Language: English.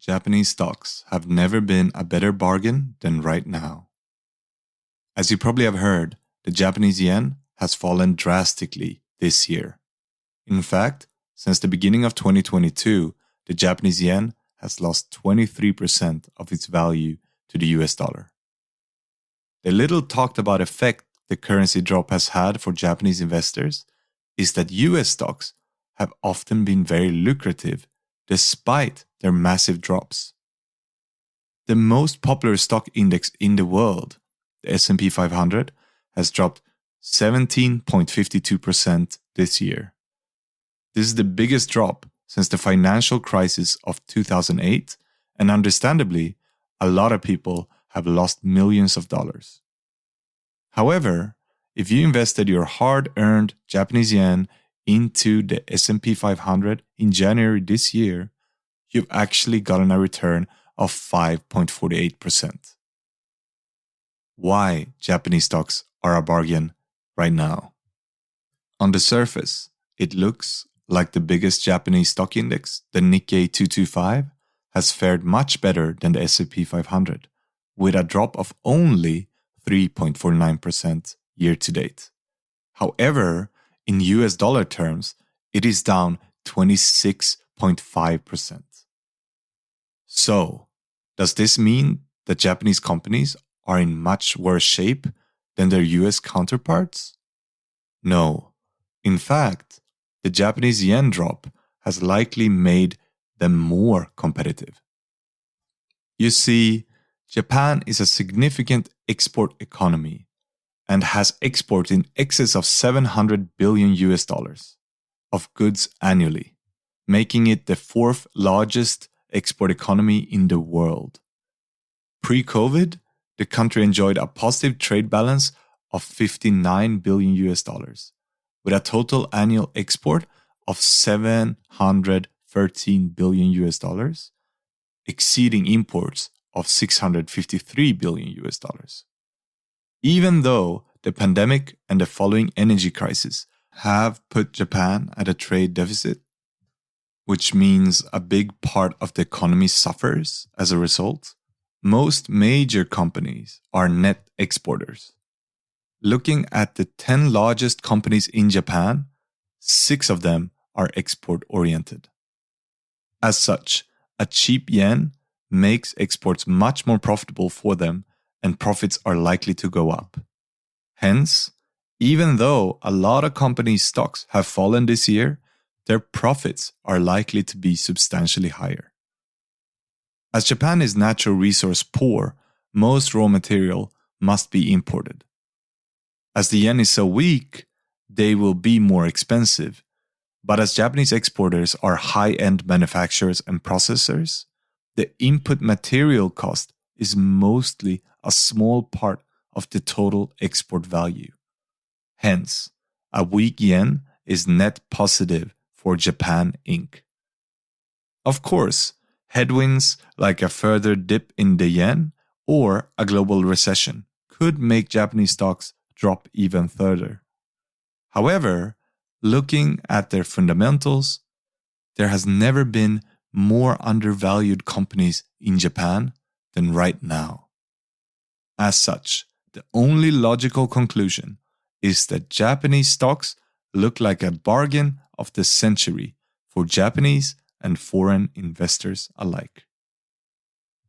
Japanese stocks have never been a better bargain than right now. As you probably have heard, the Japanese yen has fallen drastically this year. In fact, since the beginning of 2022, the Japanese yen has lost 23% of its value to the US dollar. The little talked about effect the currency drop has had for Japanese investors is that US stocks have often been very lucrative despite their massive drops. The most popular stock index in the world, the S&P 500, has dropped 17.52% this year. This is the biggest drop since the financial crisis of 2008, and understandably, a lot of people have lost millions of dollars. However, if you invested your hard-earned Japanese yen into the S&P 500 in January this year, you've actually gotten a return of 5.48%. Why Japanese stocks are a bargain right now? On the surface, it looks like the biggest Japanese stock index, the Nikkei 225, has fared much better than the S&P 500, with a drop of only 3.49% year to date. However, in US dollar terms, it is down 26.5%. So, does this mean that Japanese companies are in much worse shape than their US counterparts? No. In fact, the Japanese yen drop has likely made them more competitive. You see, Japan is a significant export economy and has exports in excess of 700 billion US dollars of goods annually, making it the fourth largest export economy in the world. Pre-COVID, the country enjoyed a positive trade balance of 59 billion US dollars, with a total annual export of 713 billion US dollars, exceeding imports of 653 billion US dollars. Even though the pandemic and the following energy crisis have put Japan at a trade deficit, which means a big part of the economy suffers as a result, most major companies are net exporters. Looking at the 10 largest companies in Japan, 6 of them are export-oriented. As such, a cheap yen makes exports much more profitable for them, and profits are likely to go up. Hence, even though a lot of companies' stocks have fallen this year, their profits are likely to be substantially higher. As Japan is natural resource poor, most raw material must be imported. As the yen is so weak, they will be more expensive. But as Japanese exporters are high-end manufacturers and processors, the input material cost is mostly a small part of the total export value. Hence, a weak yen is net positive for Japan Inc. Of course, headwinds like a further dip in the yen or a global recession could make Japanese stocks drop even further. However, looking at their fundamentals, there has never been more undervalued companies in Japan than right now. As such, the only logical conclusion is that Japanese stocks look like a bargain of the century for Japanese and foreign investors alike.